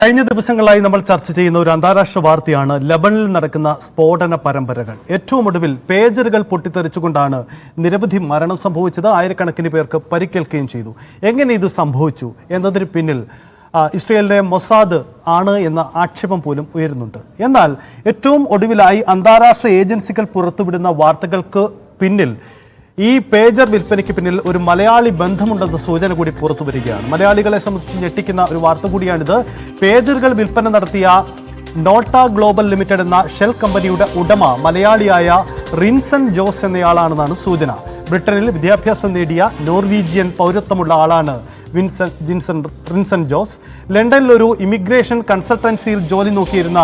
കഴിഞ്ഞ ദിവസങ്ങളായി നമ്മൾ ചർച്ച ചെയ്യുന്ന ഒരു അന്താരാഷ്ട്ര വാർത്തയാണ് ലബനനിൽ നടക്കുന്ന സ്ഫോടന പരമ്പരകൾ. ഏറ്റവും ഒടുവിൽ പേജറുകൾ പൊട്ടിത്തെറിച്ചുകൊണ്ടാണ് നിരവധി മരണം സംഭവിച്ചത്. ആയിരക്കണക്കിന് പേർക്ക് പരിക്കേൽക്കുകയും ചെയ്തു. എങ്ങനെ ഇത് സംഭവിച്ചു എന്നതിന് പിന്നിൽ ഇസ്രയേലിലെ മൊസാദ് ആണ് എന്ന ആക്ഷേപം പോലും ഉയരുന്നുണ്ട്. എന്നാൽ ഏറ്റവും ഒടുവിലായി അന്താരാഷ്ട്ര ഏജൻസികൾ പുറത്തുവിടുന്ന വാർത്തകൾക്ക് പിന്നിൽ ഈ പേജർ വിൽപ്പനയ്ക്ക് പിന്നിൽ ഒരു മലയാളി ബന്ധമുണ്ടെന്ന സൂചന കൂടി പുറത്തു വരികയാണ്. മലയാളികളെ സംബന്ധിച്ച് ഞെട്ടിക്കുന്ന ഒരു വാർത്ത കൂടിയാണിത്. പേജറുകൾ വിൽപ്പന നടത്തിയ നോട്ട ഗ്ലോബൽ ലിമിറ്റഡ് എന്ന ഷെൽ കമ്പനിയുടെ ഉടമ മലയാളിയായ റിൻസൺ ജോസ് എന്നയാളാണെന്നാണ് സൂചന. ബ്രിട്ടനിൽ വിദ്യാഭ്യാസം നേടിയ നോർവീജിയൻ പൗരത്വമുള്ള ആളാണ് റിൻസൺ ജോസ്. ലണ്ടനിൽ ഒരു ഇമിഗ്രേഷൻ കൺസൾട്ടൻസിയിൽ ജോലി നോക്കിയിരുന്ന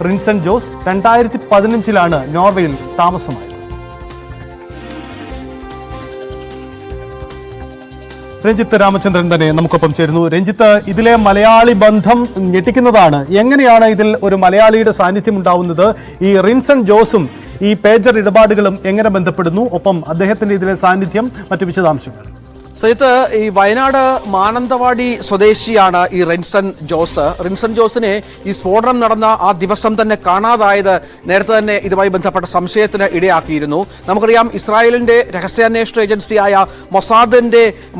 റിൻസൺ ജോസ് 2015 നോർവേയിൽ താമസമായത്. രഞ്ജിത്ത് രാമചന്ദ്രൻ തന്നെ നമുക്കൊപ്പം ചേരുന്നു. രഞ്ജിത്ത്, ഇതിലെ മലയാളി ബന്ധം ഞെട്ടിക്കുന്നതാണ്. എങ്ങനെയാണ് ഇതിൽ ഒരു മലയാളിയുടെ സാന്നിധ്യം ഉണ്ടാവുന്നത്? ഈ റിൻസൺ ജോസും ഈ പേജർ ഇടപാടുകളും എങ്ങനെ ബന്ധപ്പെടുന്നു? ഒപ്പം അദ്ദേഹത്തിന്റെ ഇതിലെ സാന്നിധ്യം, മറ്റു വിശദാംശങ്ങൾ. സജിത്ത്, ഈ വയനാട് മാനന്തവാടി സ്വദേശിയാണ് ഈ റിൻസൺ ജോസ്. റിൻസൺ ജോസിനെ ഈ സ്ഫോടനം നടന്ന ആ ദിവസം തന്നെ കാണാതായത് നേരത്തെ തന്നെ ഇതുമായി ബന്ധപ്പെട്ട സംശയത്തിന് ഇടയാക്കിയിരുന്നു. നമുക്കറിയാം, ഇസ്രായേലിന്റെ രഹസ്യാന്വേഷണ ഏജൻസിയായ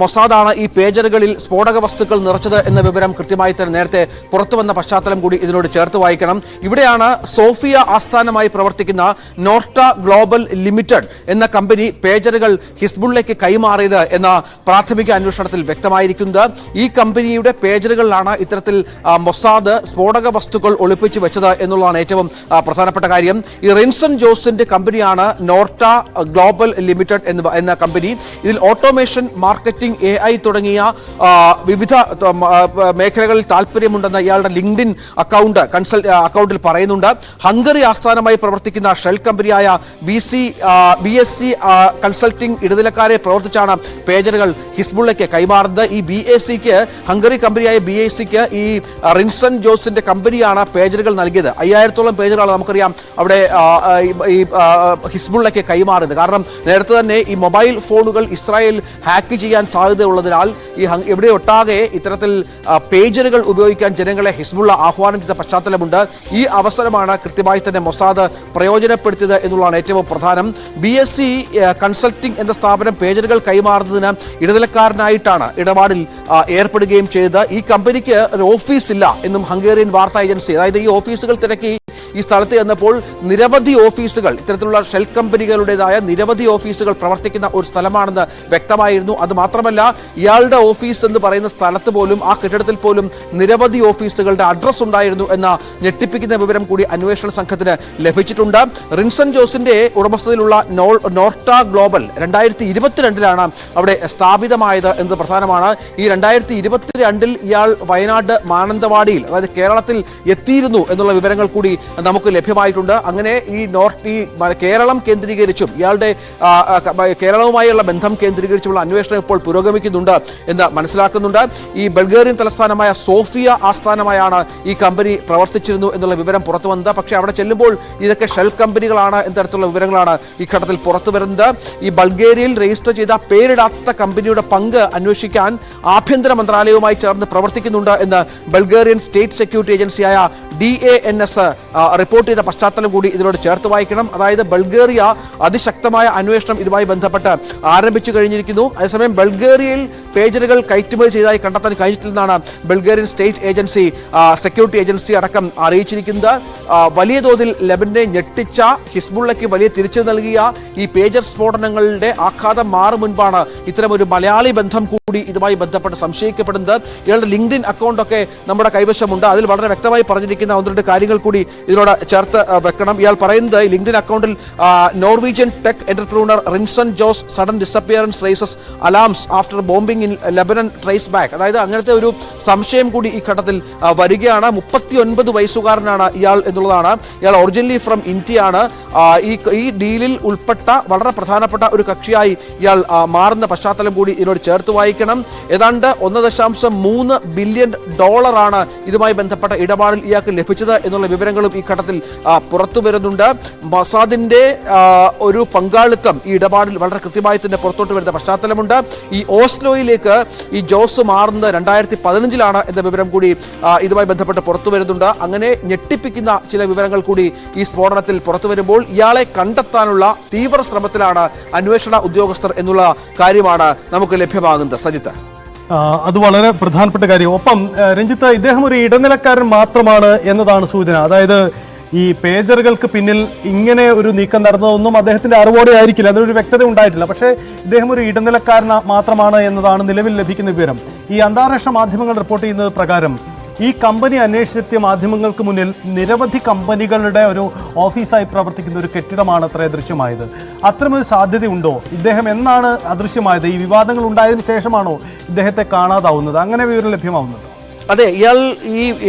മൊസാദാണ് ഈ പേജറുകളിൽ സ്ഫോടക വസ്തുക്കൾ നിറച്ചത് എന്ന വിവരം കൃത്യമായി തന്നെ നേരത്തെ പുറത്തു വന്ന പശ്ചാത്തലം കൂടി ഇതിനോട് ചേർത്ത് വായിക്കണം. ഇവിടെയാണ് സോഫിയ ആസ്ഥാനമായി പ്രവർത്തിക്കുന്ന നോർട്ട ഗ്ലോബൽ ലിമിറ്റഡ് എന്ന കമ്പനി പേജറുകൾ ഹിസ്ബുള്ളിലേക്ക് കൈമാറിയത് എന്ന പ്രാഥമിക അന്വേഷണത്തിൽ വ്യക്തമായിരിക്കുന്നത്. ഈ കമ്പനിയുടെ പേജറുകളിലാണ് ഇത്തരത്തിൽ മൊസാദ് സ്ഫോടക വസ്തുക്കൾ ഒളിപ്പിച്ചു വെച്ചത് എന്നുള്ളതാണ് ഏറ്റവും പ്രധാനപ്പെട്ട കാര്യം. ഈ റിൻസൺ ജോസിന്റെ കമ്പനിയാണ് നോർട്ട ഗ്ലോബൽ ലിമിറ്റഡ് എന്ന കമ്പനി. ഇതിൽ ഓട്ടോമേഷൻ, മാർക്കറ്റിംഗ്, AI തുടങ്ങിയ വിവിധ മേഖലകളിൽ താല്പര്യമുണ്ടെന്ന് ഇയാളുടെ ലിങ്ക്ഡിൻ അക്കൗണ്ടിൽ പറയുന്നുണ്ട്. ഹംഗറി ആസ്ഥാനമായി പ്രവർത്തിക്കുന്ന ഷെൽ കമ്പനിയായ BSC കൺസൾട്ടിംഗ് ഇടനിലക്കാരെ പ്രവർത്തിച്ചാണ് പേജറുകൾ ഹിസ്ബുള്ളിലേക്ക് കൈമാറുന്നത്. ഈ ഹംഗറി കമ്പനിയായ BSCക്ക് ഈ റിൻസൺ ജോസിന്റെ കമ്പനിയാണ് പേജറുകൾ നൽകിയത്. 5000-ഓളം പേജറുകളാണ് നമുക്കറിയാം അവിടെ ഈ ഹിസ്ബുള്ളിലേക്ക് കൈമാറുന്നത്. കാരണം നേരത്തെ തന്നെ ഈ മൊബൈൽ ഫോണുകൾ ഇസ്രായേൽ ഹാക്ക് ചെയ്യാൻ സാധ്യതയുള്ളതിനാൽ ഇവിടെ ഒട്ടാകെ ഇത്തരത്തിൽ പേജറുകൾ ഉപയോഗിക്കാൻ ജനങ്ങളെ ഹിസ്ബുള്ള ആഹ്വാനം ചെയ്ത പശ്ചാത്തലമുണ്ട്. ഈ അവസരമാണ് കൃത്യമായി തന്നെ മൊസാദ് പ്രയോജനപ്പെടുത്തിയത് എന്നുള്ളതാണ് ഏറ്റവും പ്രധാനം. BSC കൺസൾട്ടിംഗ് എന്ന സ്ഥാപനം പേജറുകൾ കൈമാറുന്നതിന് ഇടനിലക്കാരനായിട്ടാണ് ഇടപാടിൽ ഏർപ്പെടുകയും ചെയ്തത്. ഈ കമ്പനിക്ക് ഒരു ഓഫീസില്ല എന്നും ഹംഗേറിയൻ വാർത്താ ഏജൻസി, അതായത് ഈ ഓഫീസുകൾ തിരക്കി ഈ സ്ഥലത്ത് ചെന്നപ്പോൾ നിരവധി ഓഫീസുകൾ, ഇത്തരത്തിലുള്ള ഷെൽ കമ്പനികളുടേതായ നിരവധി ഓഫീസുകൾ പ്രവർത്തിക്കുന്ന ഒരു സ്ഥലമാണെന്ന് വ്യക്തമായിരുന്നു. അത് മാത്രമല്ല, ഇയാളുടെ ഓഫീസ് എന്ന് പറയുന്ന സ്ഥലത്ത് പോലും, ആ കെട്ടിടത്തിൽ പോലും നിരവധി ഓഫീസുകളുടെ അഡ്രസ് ഉണ്ടായിരുന്നു എന്ന ഞെട്ടിപ്പിക്കുന്ന വിവരം കൂടി അന്വേഷണ സംഘത്തിന് ലഭിച്ചിട്ടുണ്ട്. റിൻസൺ ജോസിന്റെ ഉടമസ്ഥതയിലുള്ള നോർട്ട ഗ്ലോബൽ 2022 അവിടെ സ്ഥാപിതമായത് എന്നത് പ്രധാനമാണ്. ഈ 2022 ഇയാൾ വയനാട് മാനന്തവാടിയിൽ, അതായത് കേരളത്തിൽ എത്തിയിരുന്നു എന്നുള്ള വിവരങ്ങൾ കൂടി നമുക്ക് ലഭ്യമായിട്ടുണ്ട്. അങ്ങനെ ഈ കേരളം കേന്ദ്രീകരിച്ചും ഇയാളുടെ കേരളവുമായുള്ള ബന്ധം കേന്ദ്രീകരിച്ചുള്ള അന്വേഷണം ഇപ്പോൾ പുരോഗമിക്കുന്നുണ്ട് എന്ന് മനസ്സിലാക്കുന്നുണ്ട്. ഈ ബൾഗേറിയൻ തലസ്ഥാനമായ സോഫിയ ആസ്ഥാനമായാണ് ഈ കമ്പനി പ്രവർത്തിച്ചിരുന്നു എന്നുള്ള വിവരം പുറത്തു വന്നത്. പക്ഷേ അവിടെ ചെല്ലുമ്പോൾ ഇതൊക്കെ ഷെൽ കമ്പനികളാണ് എന്ന തരത്തിലുള്ള വിവരങ്ങളാണ് ഈ ഘട്ടത്തിൽ പുറത്തു വരുന്നത്. ഈ ബൾഗേറിയയിൽ രജിസ്റ്റർ ചെയ്ത പേരിടാത്ത കമ്പനിയുടെ പങ്ക് അന്വേഷിക്കാൻ ആഭ്യന്തര മന്ത്രാലയവുമായി ചേർന്ന് പ്രവർത്തിക്കുന്നുണ്ട് എന്ന് ബൾഗേറിയൻ സ്റ്റേറ്റ് സെക്യൂരിറ്റി ഏജൻസിയായ DANS റിപ്പോർട്ട് ചെയ്ത പശ്ചാത്തലം കൂടി ഇതിനോട് ചേർത്ത് വായിക്കണം. അതായത് ബൾഗേറിയ അതിശക്തമായ അന്വേഷണം ഇതുമായി ബന്ധപ്പെട്ട് ആരംഭിച്ചു കഴിഞ്ഞിരിക്കുന്നു. അതേസമയം ബൾഗേറിയയിൽ പേജറുകൾ കയറ്റുമതി ചെയ്തതായി കണ്ടെത്താൻ കഴിഞ്ഞിട്ടില്ലെന്നാണ് Bulgarian state agency, security agency അടക്കം അറിയിച്ചിരിക്കുന്നത്. വലിയ തോതിൽ ലെബനനെ ഞെട്ടിച്ച, ഹിസ്ബുള്ളയ്ക്ക് വലിയ തിരിച്ചു നൽകിയ ഈ പേജർ സ്ഫോടനങ്ങളുടെ ആഘാതം മാറും മുൻപാണ് ഇത്തരമൊരു മലയാളി ബന്ധം കൂടി ഇതുമായി ബന്ധപ്പെട്ട് സംശയിക്കപ്പെടുന്നത്. ഇയാളുടെ ലിങ്ക്ഡിൻ അക്കൗണ്ടൊക്കെ നമ്മുടെ കൈവശമുണ്ട്. അതിൽ വളരെ വ്യക്തമായി പറഞ്ഞിരിക്കുന്ന 1-2 കാര്യങ്ങൾ കൂടി ഇതിനോട് ചേർത്ത് വെക്കണം. ഇയാൾ പറയുന്നത് ഈ ലിങ്ക്ഡിൻ അക്കൗണ്ടിൽ Norwegian tech entrepreneur Rinson Jose sudden disappearance raises alarms after bombing in Lebanon trace back. അതായത് അങ്ങനത്തെ ഒരു സംശയം കൂടി ഈ ഘട്ടത്തിൽ വരികയാണ്. 39 വയസ്സുകാരനാണ് ഇയാൾ എന്നുള്ളതാണ്. ഇയാൾ ഒറിജിനലി ഫ്രം ഇന്ത്യയാണ്. ഈ ഡീലിൽ ഉൾപ്പെട്ട വളരെ പ്രധാനപ്പെട്ട ഒരു കക്ഷിയായി ഇയാൾ മാറുന്ന പശ്ചാത്തലം കൂടി ഇതിനോട് ചേർത്ത് വായിക്കണം. ഓർമ്മിക്കണം, ഏതാണ്ട് 1.3 ബില്യൺ ഡോളറാണ് ഇതുമായി ബന്ധപ്പെട്ട ഇടപാടിൽ ഇയാൾക്ക് ലഭിച്ചത് എന്നുള്ള വിവരങ്ങളും ഈ ഘട്ടത്തിൽ പുറത്തു വരുന്നുണ്ട്. മൊസാദിന്റെ ഒരു പങ്കാളിത്തം ഈ ഇടപാടിൽ വളരെ കൃത്യമായി തന്നെ പുറത്തോട്ട് വരുന്ന പശ്ചാത്തലമുണ്ട്. ഈ ഓസ്ലോയിലേക്ക് ഈ ജോസ് മാറുന്നത് 2015 എന്ന വിവരം കൂടി ഇതുമായി ബന്ധപ്പെട്ട് പുറത്തു വരുന്നുണ്ട്. അങ്ങനെ ഞെട്ടിപ്പിക്കുന്ന ചില വിവരങ്ങൾ കൂടി ഈ സ്ഫോടനത്തിൽ പുറത്തു വരുമ്പോൾ ഇയാളെ കണ്ടെത്താനുള്ള തീവ്ര ശ്രമത്തിലാണ് അന്വേഷണ ഉദ്യോഗസ്ഥർ എന്നുള്ള കാര്യമാണ് നമുക്ക് ലഭ്യമാകുന്നത്. സജിത്ത്, അത് വളരെ പ്രധാനപ്പെട്ട കാര്യം. ഒപ്പം രഞ്ജിത്ത്, ഇദ്ദേഹം ഒരു ഇടനിലക്കാരൻ മാത്രമാണ് എന്നതാണ് സൂചന. അതായത് ഈ പേജറുകൾക്ക് പിന്നിൽ ഇങ്ങനെ ഒരു നീക്കം നടന്നതൊന്നും അദ്ദേഹത്തിന്റെ അറിവോടെ ആയിരിക്കില്ല, അതിനൊരു വ്യക്തത ഉണ്ടായിട്ടില്ല. പക്ഷേ ഇദ്ദേഹം ഒരു ഇടനിലക്കാരൻ മാത്രമാണ് എന്നതാണ് നിലവിൽ ലഭിക്കുന്ന വിവരം. ഈ അന്താരാഷ്ട്ര മാധ്യമങ്ങൾ റിപ്പോർട്ട് ചെയ്യുന്നത് പ്രകാരം ഈ കമ്പനി അന്വേഷിച്ചെത്തിയ മാധ്യമങ്ങൾക്ക് മുന്നിൽ നിരവധി കമ്പനികളുടെ ഒരു ഓഫീസായി പ്രവർത്തിക്കുന്ന ഒരു കെട്ടിടമാണ് അത്ര ദൃശ്യമായത്. അത്തരമൊരു സാധ്യതയുണ്ടോ? ഇദ്ദേഹം എന്നാണ് അദൃശ്യമായത്? ഈ വിവാദങ്ങൾ ഉണ്ടായതിനു ശേഷമാണോ ഇദ്ദേഹത്തെ കാണാതാവുന്നത്? അങ്ങനെ വിവരം ലഭ്യമാവുന്നുണ്ടോ? അതെ, ഇയാൾ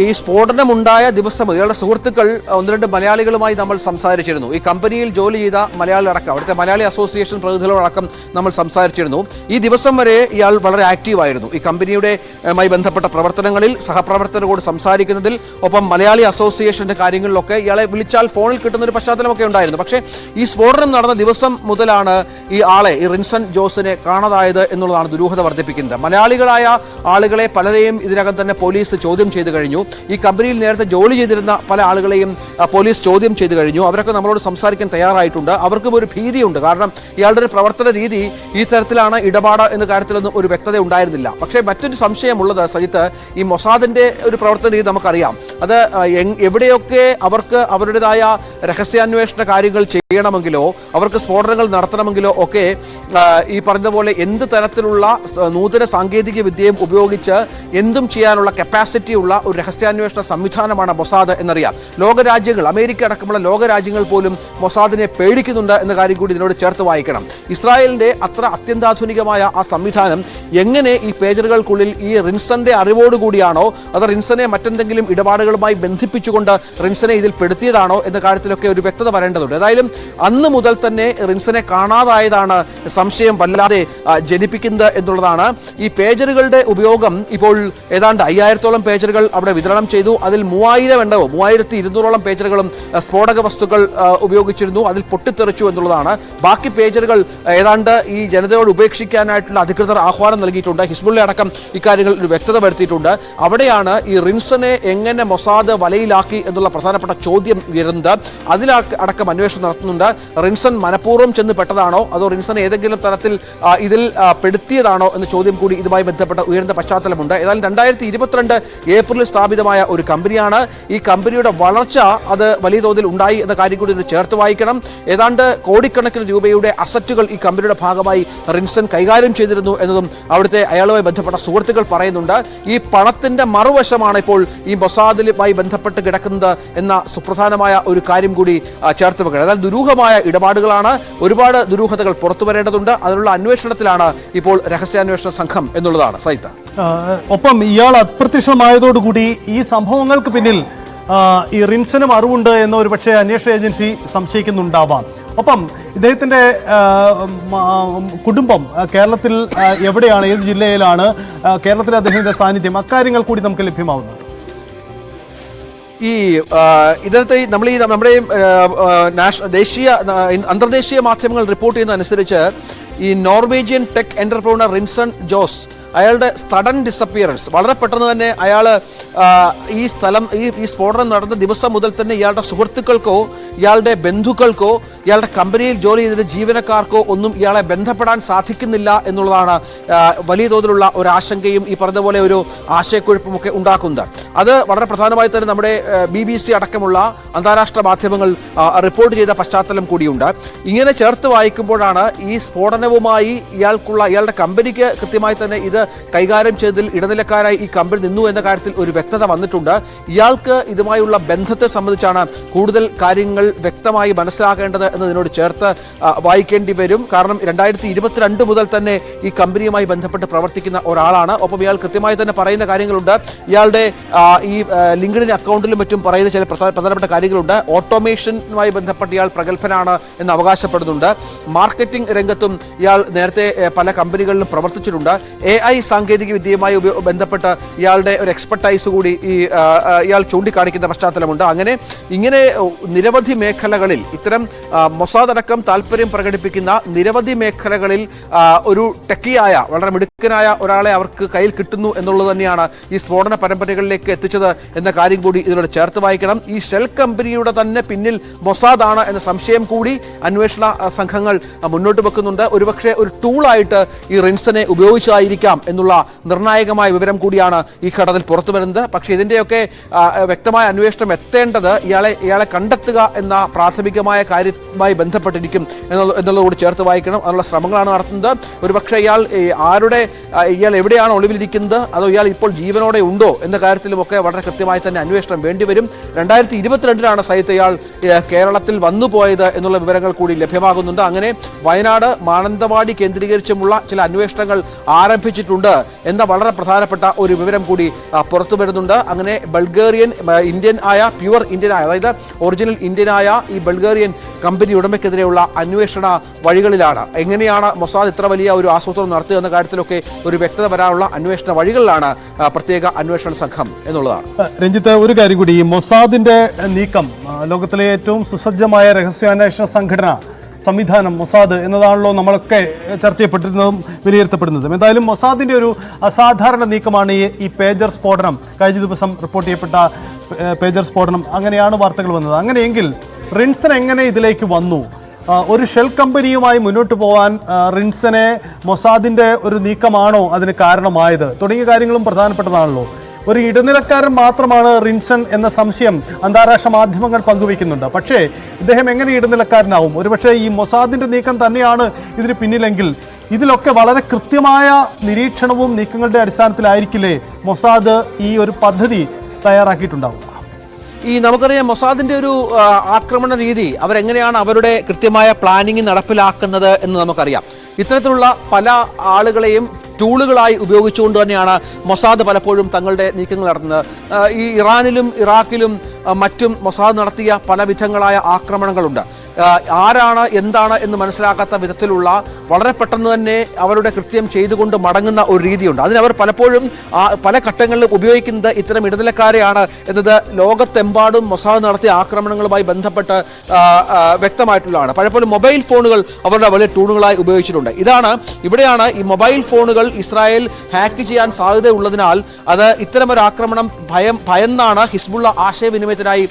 ഈ സ്ഫോടനമുണ്ടായ ദിവസം ഇയാളുടെ സുഹൃത്തുക്കൾ 1-2 മലയാളികളുമായി നമ്മൾ സംസാരിച്ചിരുന്നു. ഈ കമ്പനിയിൽ ജോലി ചെയ്ത മലയാളികളടക്കം, അവിടുത്തെ മലയാളി അസോസിയേഷൻ പ്രതിനിധികളടക്കം നമ്മൾ സംസാരിച്ചിരുന്നു. ഈ ദിവസം വരെ ഇയാൾ വളരെ ആക്റ്റീവായിരുന്നു ഈ കമ്പനിയുടെയുമായി ബന്ധപ്പെട്ട പ്രവർത്തനങ്ങളിൽ, സഹപ്രവർത്തകരോട് സംസാരിക്കുന്നതിൽ, ഒപ്പം മലയാളി അസോസിയേഷന്റെ കാര്യങ്ങളിലൊക്കെ ഇയാളെ വിളിച്ചാൽ ഫോണിൽ കിട്ടുന്ന ഒരു പശ്ചാത്തലമൊക്കെ ഉണ്ടായിരുന്നു. പക്ഷേ ഈ സ്ഫോടനം നടന്ന ദിവസം മുതലാണ് ഈ ആളെ, ഈ റിൻസൺ ജോസിനെ കാണാതായത് എന്നുള്ളതാണ് ദുരൂഹത വർദ്ധിപ്പിക്കുന്നത്. മലയാളികളായ ആളുകളെ പലരെയും ഇതിനകം തന്നെ പോലീസ് ചോദ്യം ചെയ്തു കഴിഞ്ഞു. ഈ കമ്പനിയിൽ നേരത്തെ ജോലി ചെയ്തിരുന്ന പല ആളുകളെയും പോലീസ് ചോദ്യം ചെയ്തു കഴിഞ്ഞു. അവരൊക്കെ നമ്മളോട് സംസാരിക്കാൻ തയ്യാറായിട്ടുണ്ട്. അവർക്കും ഒരു ഭീതിയുണ്ട്. കാരണം ഇയാളുടെ ഒരു പ്രവർത്തന രീതി ഈ തരത്തിലാണ് ഇടപാട് എന്ന കാര്യത്തിലൊന്നും ഒരു വ്യക്തത ഉണ്ടായിരുന്നില്ല. പക്ഷേ മറ്റൊരു സംശയമുള്ളത് സജിത്ത്, ഈ മൊസാദിന്റെ ഒരു പ്രവർത്തന രീതി നമുക്കറിയാം. അത് എവിടെയൊക്കെ അവർക്ക് അവരുടേതായ രഹസ്യാന്വേഷണ കാര്യങ്ങൾ ചെയ്യണമെങ്കിലോ അവർക്ക് സ്ഫോടനങ്ങൾ നടത്തണമെങ്കിലോ ഒക്കെ ഈ പറഞ്ഞതുപോലെ എന്ത് തരത്തിലുള്ള നൂതന സാങ്കേതിക വിദ്യയും ഉപയോഗിച്ച് എന്തും ചെയ്യാനുള്ള കപ്പാസിറ്റി ഉള്ള ഒരു രഹസ്യാന്വേഷണ സംവിധാനമാണ് മൊസാദ് എന്നറിയാം. ലോകരാജ്യങ്ങൾ, അമേരിക്ക അടക്കമുള്ള ലോകരാജ്യങ്ങൾ പോലും മൊസാദിനെ പേടിക്കുന്നുണ്ട് എന്ന കാര്യം കൂടി ഇതിനോട് ചേർത്ത് വായിക്കണം. ഇസ്രായേലിന്റെ അത്ര അത്യന്താധുനികമായ ആ സംവിധാനം എങ്ങനെ ഈ പേജറുകൾക്കുള്ളിൽ ഈ റിൻസന്റെ അറിവോടുകൂടിയാണോ അത് റിൻസനെ മറ്റെന്തെങ്കിലും ഇടപാടുകളുമായി ബന്ധിപ്പിച്ചുകൊണ്ട് റിൻസനെ ഇതിൽ പെടുത്തിയതാണോ എന്ന കാര്യത്തിലൊക്കെ ഒരു വ്യക്തത വരേണ്ടതുണ്ട്. ഏതായാലും അന്ന് മുതൽ തന്നെ റിൻസനെ കാണാതായതാണ് സംശയം വല്ലാതെ ജനിപ്പിക്കുന്നത് എന്നുള്ളതാണ്. ഈ പേജറുകളുടെ ഉപയോഗം ഇപ്പോൾ ഏതാണ്ട് 5000-ഓളം പേജറുകൾ അവിടെ വിതരണം ചെയ്തു. അതിൽ 3200-ഓളം പേജറുകളും സ്ഫോടക വസ്തുക്കൾ ഉപയോഗിച്ചിരുന്നു. അതിൽ പൊട്ടിത്തെറിച്ചു എന്നുള്ളതാണ്. ബാക്കി പേജറുകൾ ഏതാണ്ട് ഈ ജനതയോട് ഉപേക്ഷിക്കാനായിട്ടുള്ള അധികൃതർ ആഹ്വാനം നൽകിയിട്ടുണ്ട്. ഹിസ്ബുള്ള അടക്കം ഇക്കാര്യങ്ങൾ ഒരു വ്യക്തത വരുത്തിയിട്ടുണ്ട്. അവിടെയാണ് ഈ റിൻസനെ എങ്ങനെ മൊസാദ് വലയിലാക്കി എന്നുള്ള പ്രധാനപ്പെട്ട ചോദ്യം ഉയരുന്നത്. അതിലടക്കം അന്വേഷണം നടത്തുന്നുണ്ട്. റിൻസൺ മനഃപൂർവ്വം ചെന്ന് പെട്ടതാണോ അതോ റിൻസനെ ഏതെങ്കിലും തരത്തിൽ ഇതിൽ പെടുത്തിയതാണോ എന്ന ചോദ്യം കൂടി ഇതുമായി ബന്ധപ്പെട്ട ഉയർന്ന പശ്ചാത്തലമുണ്ട്. ഏതായാലും 2022 ഏപ്രിലിൽ സ്ഥാപിതമായ ഒരു കമ്പനിയാണ്. ഈ കമ്പനിയുടെ വളർച്ച അത് വലിയ തോതിൽ ഉണ്ടായി എന്ന കാര്യം കൂടി ചേർത്ത് വായിക്കണം. ഏതാണ്ട് കോടിക്കണക്കിന് രൂപയുടെ അസറ്റുകൾ ഈ കമ്പനിയുടെ ഭാഗമായി റിൻസൺ കൈകാര്യം ചെയ്തിരുന്നു എന്നതും അവിടുത്തെ അയാളുമായി ബന്ധപ്പെട്ട സുഹൃത്തുക്കൾ പറയുന്നുണ്ട്. ഈ പണത്തിന്റെ മറുവശമാണ് ഇപ്പോൾ ഈ മൊസാദിലുമായി ബന്ധപ്പെട്ട് കിടക്കുന്നത് എന്ന സുപ്രധാനമായ ഒരു കാര്യം കൂടി ചേർത്ത് വെക്കണം. എന്നാൽ ദുരൂഹമായ ഇടപാടുകളാണ്, ഒരുപാട് ദുരൂഹതകൾ പുറത്തു വരേണ്ടതുണ്ട്. അതിനുള്ള അന്വേഷണത്തിലാണ് ഇപ്പോൾ രഹസ്യാന്വേഷണ സംഘം എന്നുള്ളതാണ് സൈത്ത. ഒപ്പം ഇയാൾ അപ്രത്യക്ഷമായതോടുകൂടി ഈ സംഭവങ്ങൾക്ക് പിന്നിൽ ഈ റിൻസനും അറിവുണ്ട് എന്ന് ഒരു പക്ഷേ അന്വേഷണ ഏജൻസി സംശയിക്കുന്നുണ്ടാവാം. ഒപ്പം ഇദ്ദേഹത്തിന്റെ കുടുംബം കേരളത്തിൽ എവിടെയാണ്, ഏത് ജില്ലയിലാണ്, കേരളത്തിൽ അദ്ദേഹത്തിന്റെ സാന്നിധ്യം, അക്കാര്യങ്ങൾ കൂടി നമുക്ക് ലഭ്യമാവുന്നത്. ഈ ഇതിനകത്ത് നമ്മുടെ ദേശീയ അന്തർദേശീയ മാധ്യമങ്ങൾ റിപ്പോർട്ട് ചെയ്യുന്ന അനുസരിച്ച് ഈ Norwegian tech entrepreneur Rinson Jose, അയാളുടെ സഡൻ ഡിസപ്പിയറൻസ്, വളരെ പെട്ടെന്ന് തന്നെ അയാൾ ഈ സ്ഫോടനം നടന്ന ദിവസം മുതൽ തന്നെ ഇയാളുടെ സുഹൃത്തുക്കൾക്കോ ഇയാളുടെ ബന്ധുക്കൾക്കോ ഇയാളുടെ കമ്പനിയിൽ ജോലി ചെയ്ത ജീവനക്കാർക്കോ ഒന്നും ഇയാളെ ബന്ധപ്പെടാൻ സാധിക്കുന്നില്ല എന്നുള്ളതാണ് വലിയ തോതിലുള്ള ഒരു ആശങ്കയും ഈ പറഞ്ഞതുപോലെ ഒരു ആശയക്കുഴപ്പമൊക്കെ ഉണ്ടാക്കുന്നത്. അത് വളരെ പ്രധാനമായി തന്നെ നമ്മുടെ BBC അടക്കമുള്ള അന്താരാഷ്ട്ര മാധ്യമങ്ങൾ റിപ്പോർട്ട് ചെയ്ത പശ്ചാത്തലം കൂടിയുണ്ട്. ഇങ്ങനെ ചേർത്ത് വായിക്കുമ്പോഴാണ് ഈ സ്ഫോടനവുമായി ഇയാളുടെ കമ്പനിക്ക് കൃത്യമായി തന്നെ ഇത് കൈകാര്യം ചെയ്തതിൽ ഇടനിലക്കാരായി ഈ കമ്പനി നിന്നു എന്ന കാര്യത്തിൽ ഒരു വ്യക്തത വന്നിട്ടുണ്ട്. ഇയാൾക്ക് ഇതുമായുള്ള ബന്ധത്തെ സംബന്ധിച്ചാണ് കൂടുതൽ കാര്യങ്ങൾ വ്യക്തമായി മനസ്സിലാക്കേണ്ടത് എന്നതിനോട് ചേർത്ത് വായിക്കേണ്ടി വരും. കാരണം 2022 മുതൽ തന്നെ ഈ കമ്പനിയുമായി ബന്ധപ്പെട്ട് പ്രവർത്തിക്കുന്ന ഒരാളാണ്. ഒപ്പം ഇയാൾ കൃത്യമായി തന്നെ പറയുന്ന കാര്യങ്ങളുണ്ട്. ഇയാളുടെ ഈ ലിങ്ക്ഡിൻ അക്കൗണ്ടിലും മറ്റും പറയുന്ന ചില പ്രധാനപ്പെട്ട കാര്യങ്ങളുണ്ട്. ഓട്ടോമേഷനുമായി ബന്ധപ്പെട്ട് ഇയാൾ പ്രഗത്ഭനാണ് എന്ന് അവകാശപ്പെടുന്നുണ്ട്. മാർക്കറ്റിംഗ് രംഗത്തും ഇയാൾ നേരത്തെ പല കമ്പനികളിലും പ്രവർത്തിച്ചിട്ടുണ്ട്. AI സാങ്കേതിക വിദ്യയുമായി ബന്ധപ്പെട്ട് ഇയാളുടെ ഒരു എക്സ്പെർട്ടൈസ് കൂടി ഇയാൾ ചൂണ്ടിക്കാണിക്കുന്ന പശ്ചാത്തലമുണ്ട്. ഇങ്ങനെ നിരവധി മേഖലകളിൽ ഇത്തരം മൊസാദ് അടക്കം താല്പര്യം പ്രകടിപ്പിക്കുന്ന നിരവധി മേഖലകളിൽ ഒരു ടെക്കിയായ വളരെ മിടുക്കനായ ഒരാളെ അവർക്ക് കയ്യിൽ കിട്ടുന്നു എന്നുള്ളത് തന്നെയാണ് ഈ സ്ഫോടന പരമ്പരകളിലേക്ക് എത്തിച്ചത് എന്ന കാര്യം കൂടി ഇതിലൂടെ ചേർത്ത് വായിക്കണം. ഈ ഷെൽ കമ്പനിയുടെ തന്നെ പിന്നിൽ മൊസാദ് ആണ് എന്ന സംശയം കൂടി അന്വേഷണ സംഘങ്ങൾ മുന്നോട്ട് വെക്കുന്നുണ്ട്. ഒരുപക്ഷെ ഒരു ടൂളായിട്ട് ഈ റിൻസനെ ഉപയോഗിച്ചതായിരിക്കാം എന്നുള്ള നിർണായകമായ വിവരം കൂടിയാണ് ഈ ഘട്ടത്തിൽ പുറത്തു വരുന്നത്. പക്ഷേ ഇതിൻ്റെയൊക്കെ വ്യക്തമായ അന്വേഷണം എത്തേണ്ടത് ഇയാളെ കണ്ടെത്തുക എന്ന പ്രാഥമികമായ കാര്യവുമായി ബന്ധപ്പെട്ടിരിക്കും എന്നുള്ളതുകൂടി ചേർത്ത് വായിക്കണം. അതിനുള്ള ശ്രമങ്ങളാണ് നടത്തുന്നത്. ഒരുപക്ഷെ ഇയാൾ എവിടെയാണ് ഒളിവിലിരിക്കുന്നത്, അതോ ഇയാൾ ഇപ്പോൾ ജീവനോടെ ഉണ്ടോ എന്ന കാര്യത്തിലുമൊക്കെ വളരെ കൃത്യമായി തന്നെ അന്വേഷണം വേണ്ടിവരും. 2022 സഹിത്ത് ഇയാൾ കേരളത്തിൽ വന്നുപോയത് എന്നുള്ള വിവരങ്ങൾ കൂടി ലഭ്യമാകുന്നുണ്ട്. അങ്ങനെ വയനാട് മാനന്തവാടി കേന്ദ്രീകരിച്ചുമുള്ള ചില അന്വേഷണങ്ങൾ ആരംഭിച്ചിട്ടുണ്ട് എന്ന വളരെ പ്രധാനപ്പെട്ട ഒരു വിവരം കൂടി പുറത്തു വരുന്നുണ്ട്. അങ്ങനെ ബൾഗേറിയൻ പ്യുവർ ഇന്ത്യൻ ആയ, അതായത് ഒറിജിനൽ ഇന്ത്യനായ ഈ ബൾഗേറിയൻ കമ്പനി ഉടമയ്ക്കെതിരെയുള്ള അന്വേഷണ വഴികളിലാണ്. എങ്ങനെയാണ് മൊസാദ് ഇത്ര വലിയ ഒരു ആസൂത്രണം നടത്തുക എന്ന കാര്യത്തിലൊക്കെ ഒരു വ്യക്തത വരാനുള്ള അന്വേഷണ വഴികളിലാണ് പ്രത്യേക അന്വേഷണ സംഘം എന്നുള്ളതാണ്. രഞ്ജിത്ത്, ഒരു കാര്യം കൂടി, ഈ മൊസാദിന്റെ നീക്കം, ലോകത്തിലെ ഏറ്റവും സുസജ്ജമായ രഹസ്യാന്വേഷണ സംവിധാനം മൊസാദ് എന്നതാണല്ലോ നമ്മളൊക്കെ ചർച്ച ചെയ്യപ്പെട്ടിരുന്നതും വിലയിരുത്തപ്പെടുന്നതും. എന്തായാലും മൊസാദിന്റെ ഒരു അസാധാരണ നീക്കമാണ് ഈ പേജർ സ്ഫോടനം. കഴിഞ്ഞ ദിവസം റിപ്പോർട്ട് ചെയ്യപ്പെട്ട പേജർ സ്ഫോടനം, അങ്ങനെയാണ് വാർത്തകൾ വന്നത്. അങ്ങനെയെങ്കിൽ റിൻസൺ എങ്ങനെ ഇതിലേക്ക് വന്നു? ഒരു ഷെൽ കമ്പനിയുമായി മുന്നോട്ട് പോകാൻ റിൻസനെ മൊസാദിന്റെ ഒരു നീക്കമാണോ അതിന് കാരണമായത്? തുടങ്ങിയ കാര്യങ്ങളും പ്രധാനപ്പെട്ടതാണല്ലോ. ഒരു ഇടനിലക്കാരൻ മാത്രമാണ് റിൻസൺ എന്ന സംശയം അന്താരാഷ്ട്ര മാധ്യമങ്ങൾ പങ്കുവയ്ക്കുന്നുണ്ട്. പക്ഷേ ഇദ്ദേഹം എങ്ങനെ ഇടനിലക്കാരനാവും? ഒരുപക്ഷെ ഈ മൊസാദിന്റെ നീക്കം തന്നെയാണ് ഇതിന് പിന്നിലെങ്കിൽ ഇതിലൊക്കെ വളരെ കൃത്യമായ നിരീക്ഷണവും നീക്കങ്ങളുടെ അടിസ്ഥാനത്തിലായിരിക്കില്ലേ മൊസാദ് ഈ ഒരു പദ്ധതി തയ്യാറാക്കിയിട്ടുണ്ടാവുക? നമുക്കറിയാം മൊസാദിന്റെ ഒരു ആക്രമണ രീതി, അവരെങ്ങനെയാണ് അവരുടെ കൃത്യമായ പ്ലാനിങ് നടപ്പിലാക്കുന്നത് എന്ന് നമുക്കറിയാം. ഇത്തരത്തിലുള്ള പല ആളുകളെയും ടൂളുകളായി ഉപയോഗിച്ചുകൊണ്ട് തന്നെയാണ് മൊസാദ് പലപ്പോഴും തങ്ങളുടെ നീക്കങ്ങൾ നടത്തുന്നത്. ഈ ഇറാനിലും ഇറാഖിലും മറ്റും മൊസാദ് നടത്തിയ പല വിധങ്ങളായ ആക്രമണങ്ങളുണ്ട്. ആരാണ് എന്താണ് എന്ന് മനസ്സിലാക്കാത്ത വിധത്തിലുള്ള വളരെ പെട്ടെന്ന് തന്നെ അവരുടെ കൃത്യം ചെയ്തുകൊണ്ട് മടങ്ങുന്ന ഒരു രീതിയുണ്ട്. അതിനവർ പലപ്പോഴും പല ഘട്ടങ്ങളിലും ഉപയോഗിക്കുന്നത് ഇത്തരം ഇടനിലക്കാരെയാണ് എന്നത് ലോകത്തെമ്പാടും മൊസാദ് നടത്തിയ ആക്രമണങ്ങളുമായി ബന്ധപ്പെട്ട് വ്യക്തമായിട്ടുള്ളതാണ്. പലപ്പോഴും മൊബൈൽ ഫോണുകൾ അവരുടെ വലിയ ടൂളുകളായി ഉപയോഗിച്ചിട്ടുണ്ട്. ഇവിടെയാണ് ഈ മൊബൈൽ ഫോണുകൾ ഇസ്രായേൽ ഹാക്ക് ചെയ്യാൻ സാധ്യതയുള്ളതിനാൽ അത് ഇത്തരമൊരു ആക്രമണം ഭയന്നാണ് ഹിസ്ബുള്ള ആശയവിനിമയത്തിനായി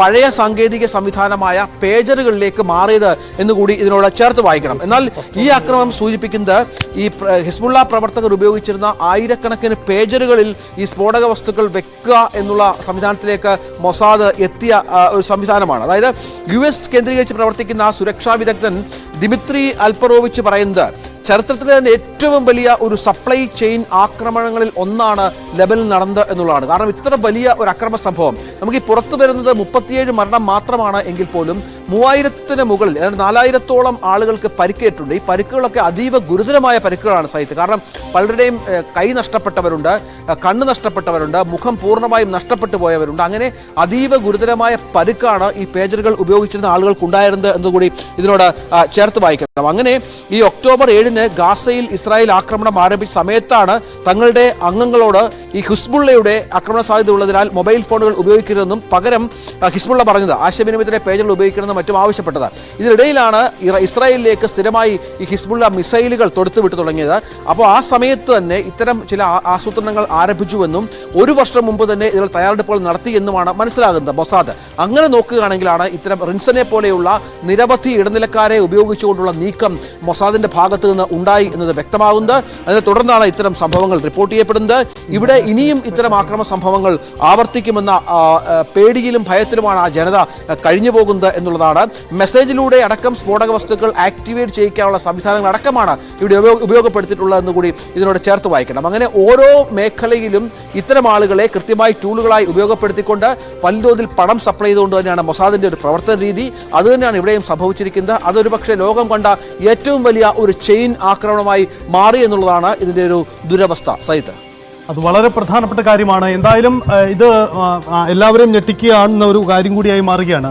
പഴയ സാങ്കേതിക സംവിധാനമായ പേജറുകളിലേക്ക് മാറിയത് എന്നുകൂടി ഇതിനോട് ചേർത്ത് വായിക്കണം. എന്നാൽ ഈ ആക്രമണം സൂചിപ്പിക്കുന്നത് ഈ ഹിസ്ബുള്ള പ്രവർത്തകർ ഉപയോഗിച്ചിരുന്ന ആയിരക്കണക്കിന് പേജറുകളിൽ ഈ സ്ഫോടക വസ്തുക്കൾ വെക്കുക എന്നുള്ള സംവിധാനത്തിലേക്ക് മൊസാദ് എത്തിയ ഒരു സംവിധാനമാണ്. അതായത് US കേന്ദ്രീകരിച്ച് പ്രവർത്തിക്കുന്ന സുരക്ഷാ വിദഗ്ധൻ ദിമിത്രി അൽപറോവിച്ച് പറയുന്നത് ചരിത്രത്തിലെ തന്നെ ഏറ്റവും വലിയ ഒരു സപ്ലൈ ചെയിൻ ആക്രമണങ്ങളിൽ ഒന്നാണ് ലെബനിൽ നടന്നത് എന്നുള്ളതാണ്. കാരണം ഇത്ര വലിയ ഒരു അക്രമ സംഭവം, നമുക്ക് ഈ പുറത്തു വരുന്നത് 37 മരണം മാത്രമാണ് എങ്കിൽ പോലും 3000-ന് മുകളിൽ, അതായത് 4000-ഓളം ആളുകൾക്ക് പരിക്കേറ്റുണ്ട്. ഈ പരിക്കുകളൊക്കെ അതീവ ഗുരുതരമായ പരിക്കുകളാണ് സഹിത്ത്. കാരണം പലരുടെയും കൈ നഷ്ടപ്പെട്ടവരുണ്ട്, കണ്ണ് നഷ്ടപ്പെട്ടവരുണ്ട്, മുഖം പൂർണ്ണമായും നഷ്ടപ്പെട്ടു പോയവരുണ്ട്. അങ്ങനെ അതീവ ഗുരുതരമായ പരിക്കാണ് ഈ പേജറുകൾ ഉപയോഗിച്ചിരുന്ന ആളുകൾക്കുണ്ടായിരുന്നത് എന്നുകൂടി ഇതിനോട് ചേർത്ത് വായിക്കണം. അങ്ങനെ ഈ ഒക്ടോബർ 7-ന് ഗാസയിൽ ഇസ്രായേൽ ആക്രമണം ആരംഭിച്ച സമയത്താണ് തങ്ങളുടെ അംഗങ്ങളോട് ഈ ഹിസ്ബുള്ളയുടെ ആക്രമണ സാധ്യത ഉള്ളതിനാൽ മൊബൈൽ ഫോണുകൾ ഉപയോഗിക്കരുതെന്നും പകരം ഹിസ്ബുള്ള പറഞ്ഞത് ആശയവിനിമയത്തിലെ പേജുകൾ ഉപയോഗിക്കണമെന്നും മറ്റും ആവശ്യപ്പെട്ടത്. ഇതിനിടയിലാണ് ഇസ്രായേലിലേക്ക് സ്ഥിരമായി ഈ ഹിസ്ബുള്ള മിസൈലുകൾ തൊടുത്തുവിട്ടു തുടങ്ങിയത്. അപ്പോൾ ആ സമയത്ത് തന്നെ ഇത്തരം ചില ആസൂത്രണങ്ങൾ ആരംഭിച്ചുവെന്നും 1 വർഷം മുമ്പ് തന്നെ ഇതിൽ തയ്യാറെടുപ്പുകൾ നടത്തിയെന്നുമാണ് മനസ്സിലാകുന്നത് മൊസാദ്. അങ്ങനെ നോക്കുകയാണെങ്കിലാണ് ഇത്തരം റിൻസനെ പോലെയുള്ള നിരവധി ഇടനിലക്കാരെ ഉപയോഗിച്ചുകൊണ്ടുള്ള നീക്കം മൊസാദിന്റെ ഭാഗത്ത് നിന്ന് ഉണ്ടായി എന്നത് വ്യക്തമാകുന്നത്. അതിനെ തുടർന്നാണ് ഇത്തരം സംഭവങ്ങൾ റിപ്പോർട്ട് ചെയ്യപ്പെടുന്നത്. ഇവിടെ ഇനിയും ഇത്തരം ആക്രമണ സംഭവങ്ങൾ ആവർത്തിക്കുമെന്ന പേടിയിലും ഭയത്തിലുമാണ് ആ ജനത കഴിഞ്ഞു പോകുന്നത് എന്നുള്ളതാണ്. മെസ്സേജിലൂടെ അടക്കം സ്ഫോടക വസ്തുക്കൾ ആക്ടിവേറ്റ് ചെയ്യിക്കാനുള്ള സംവിധാനങ്ങൾ അടക്കമാണ് ഇവിടെ ഉപയോഗപ്പെടുത്തിയിട്ടുള്ളതെന്ന് കൂടി ഇതിനോട് ചേർത്ത് വായിക്കണം. അങ്ങനെ ഓരോ മേഖലയിലും ഇത്തരം ആളുകളെ കൃത്യമായി ടൂളുകളായി ഉപയോഗപ്പെടുത്തിക്കൊണ്ട് വൻതോതിൽ പണം സപ്ലൈ ചെയ്തുകൊണ്ട് തന്നെയാണ് മൊസാദിന്റെ ഒരു പ്രവർത്തന രീതി. അതുതന്നെയാണ് ഇവിടെയും സംഭവിച്ചിരിക്കുന്നത്. അതൊരു പക്ഷേ ലോകം കണ്ട ഏറ്റവും വലിയ ഒരു ചെയിൻ ആക്രമണമായി മാറി എന്നുള്ളതാണ് ഇതിന്റെ ഒരു ദുരവസ്ഥ. സൈത്ത്, അത് വളരെ പ്രധാനപ്പെട്ട കാര്യമാണ്. എന്തായാലും ഇത് എല്ലാവരെയും ഞെട്ടിക്കുകയാണെന്ന ഒരു കാര്യം കൂടിയായി മാറുകയാണ്.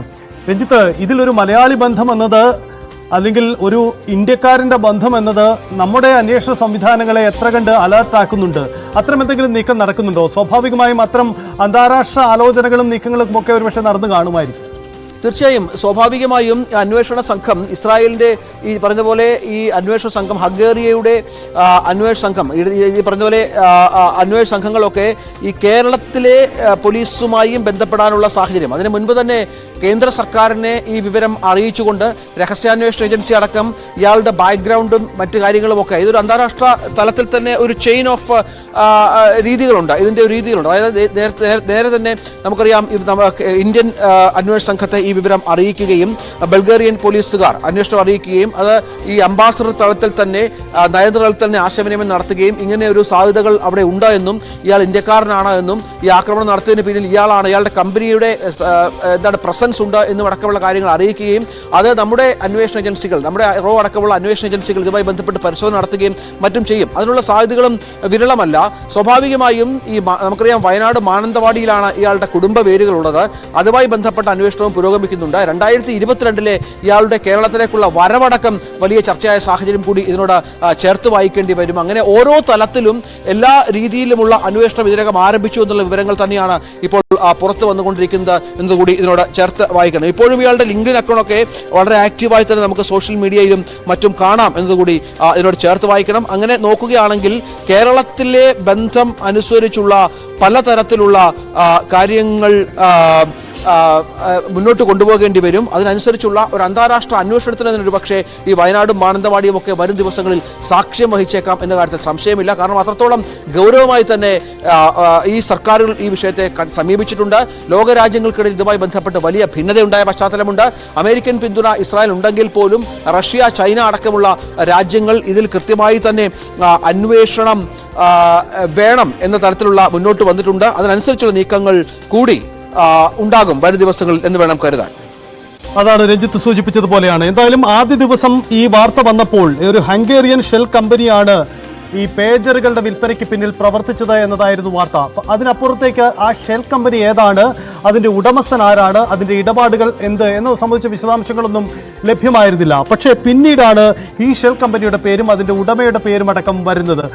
രഞ്ജിത്ത്, ഇതിലൊരു മലയാളി ബന്ധം എന്നത് അല്ലെങ്കിൽ ഒരു ഇന്ത്യക്കാരന്റെ ബന്ധം എന്നത് നമ്മുടെ അന്വേഷണ സംവിധാനങ്ങളെ എത്ര കണ്ട് അലർട്ടാക്കുന്നുണ്ട്? അത്തരം എന്തെങ്കിലും നീക്കം നടക്കുന്നുണ്ടോ? സ്വാഭാവികമായും അത്തരം അന്താരാഷ്ട്ര ആലോചനകളും നീക്കങ്ങളും ഒക്കെ ഒരുപക്ഷെ നടന്നു കാണുമായിരിക്കും. തീർച്ചയായും സ്വാഭാവികമായും അന്വേഷണ സംഘം ഇസ്രായേലിൻ്റെ ഈ പറഞ്ഞ പോലെ ഈ അന്വേഷണ സംഘം ഹംഗേറിയയുടെ അന്വേഷണ സംഘം ഈ പറഞ്ഞ പോലെ അന്വേഷണ സംഘങ്ങളൊക്കെ ഈ കേരളത്തിലെ പോലീസുമായും ബന്ധപ്പെടാനുള്ള സാഹചര്യം അതിന് മുൻപ് തന്നെ കേന്ദ്ര സർക്കാരിനെ ഈ വിവരം അറിയിച്ചുകൊണ്ട് രഹസ്യാന്വേഷണ ഏജൻസി അടക്കം ഇയാളുടെ ബാക്ക്ഗ്രൗണ്ടും മറ്റു കാര്യങ്ങളുമൊക്കെ ഇതൊരു അന്താരാഷ്ട്ര തലത്തിൽ തന്നെ ഒരു ചെയിൻ ഓഫ് രീതികളുണ്ട്. ഇതിൻ്റെ ഒരു രീതികളുണ്ട്. അതായത് നേരെ തന്നെ നമുക്കറിയാം ഇന്ത്യൻ അന്വേഷണ സംഘത്തെ ഈ വിവരം അറിയിക്കുകയും ബൾഗേറിയൻ പോലീസുകാർ അന്വേഷണം അറിയിക്കുകയും അത് ഈ അംബാസഡർ തലത്തിൽ തന്നെ നയതന്ത്ര തലത്തിൽ തന്നെ ആശയവിനിമയം നടത്തുകയും ഇങ്ങനെ ഒരു സാധ്യതകൾ അവിടെ ഉണ്ട് എന്നും ഇയാൾ ഇന്ത്യക്കാരനാണ് എന്നും ഈ ആക്രമണം നടത്തിയതിന് പിന്നിൽ ഇയാളാണ് ഇയാളുടെ കമ്പനിയുടെ പ്രസൻസ് ഉണ്ട് എന്നും അടക്കമുള്ള കാര്യങ്ങൾ അറിയിക്കുകയും അത് നമ്മുടെ അന്വേഷണ ഏജൻസികൾ നമ്മുടെ റോ അടക്കമുള്ള അന്വേഷണ ഏജൻസികൾ ഇതുമായി ബന്ധപ്പെട്ട് പരിശോധന നടത്തുകയും മറ്റും ചെയ്യും. അതിനുള്ള സാധ്യതകളും വിരളമല്ല. സ്വാഭാവികമായും നമുക്കറിയാം വയനാട് മാനന്തവാടിയിലാണ് ഇയാളുടെ കുടുംബ വേരുകളുള്ളത്. അതുമായി ബന്ധപ്പെട്ട അന്വേഷണവും പുരോഗമിക്കുന്നുണ്ട്. 2022 ഇയാളുടെ കേരളത്തിലേക്കുള്ള വരവടക്കം വലിയ ചർച്ചയായ സാഹചര്യം കൂടി ഇതിനോട് ചേർത്ത് വായിക്കേണ്ടി വരും. അങ്ങനെ ഓരോ തലത്തിലും എല്ലാ രീതിയിലുമുള്ള അന്വേഷണം ഇതിനകം ആരംഭിച്ചു എന്നുള്ള വിവരങ്ങൾ തന്നെയാണ് ഇപ്പോൾ പുറത്തു വന്നുകൊണ്ടിരിക്കുന്നത് എന്നതുകൂടി ഇതിനോട് ചേർത്ത് വായിക്കണം. ഇപ്പോഴും ഇയാളുടെ ലിങ്ക്ഡിൻ അക്കൗണ്ടൊക്കെ വളരെ ആക്റ്റീവായി തന്നെ നമുക്ക് സോഷ്യൽ മീഡിയയിലും മറ്റും കാണാം എന്നതുകൂടി ഇതിനോട് ചേർത്ത് വായിക്കണം. അങ്ങനെ നോക്കുകയാണെങ്കിൽ കേരളത്തിലെ ബന്ധം അനുസരിച്ചുള്ള പലതരത്തിലുള്ള കാര്യങ്ങൾ മുന്നോട്ട് കൊണ്ടുപോകേണ്ടി വരും. അതിനനുസരിച്ചുള്ള ഒരു അന്താരാഷ്ട്ര അന്വേഷണത്തിന് ഒരു പക്ഷേ ഈ വയനാടും മാനന്തവാടിയും ഒക്കെ വരും ദിവസങ്ങളിൽ സാക്ഷ്യം വഹിച്ചേക്കാം എന്ന കാര്യത്തിൽ സംശയമില്ല. കാരണം അത്രത്തോളം ഗൗരവമായി തന്നെ ഈ സർക്കാരുകൾ ഈ വിഷയത്തെ സമീപിച്ചിട്ടുണ്ട്. ലോകരാജ്യങ്ങൾക്കിടയിൽ ഇതുമായി ബന്ധപ്പെട്ട് വലിയ ഭിന്നതയുണ്ടായ പശ്ചാത്തലമുണ്ട്. അമേരിക്കൻ പിന്തുണ ഇസ്രായേൽ ഉണ്ടെങ്കിൽ പോലും റഷ്യ, ചൈന അടക്കമുള്ള രാജ്യങ്ങൾ ഇതിൽ കൃത്യമായി തന്നെ അന്വേഷണം വേണം എന്ന തരത്തിലുള്ള മുന്നോട്ട് വന്നിട്ടുണ്ട്. അതിനനുസരിച്ചുള്ള നീക്കങ്ങൾ കൂടി ഉണ്ടാകും വരും ദിവസങ്ങളിൽ എന്ന് വേണം കരുതാൻ. അതാണ് രഞ്ജിത്ത് സൂചിപ്പിച്ചതുപോലെയാണ്. എന്തായാലും ആദ്യ ദിവസം ഈ വാർത്ത വന്നപ്പോൾ ഒരു ഹംഗേറിയൻ ഷെൽ കമ്പനിയാണ് ഈ പേജറുകളുടെ വിൽപ്പനയ്ക്ക് പിന്നിൽ പ്രവർത്തിച്ചത് എന്നതായിരുന്നു വാർത്ത. അതിനപ്പുറത്തേക്ക് ആ ഷെൽ കമ്പനി ഏതാണ്, അതിന്റെ ഉടമസ്ഥൻ ആരാണ്, അതിന്റെ ഇടപാടുകൾ എന്ത് എന്നത് സംബന്ധിച്ച വിശദാംശങ്ങളൊന്നും ലഭ്യമായിരുന്നില്ല. പക്ഷേ പിന്നീടാണ് ഈ ഷെൽ കമ്പനിയുടെ പേരും അതിന്റെ ഉടമയുടെ പേരും അടക്കം വരുന്നത്.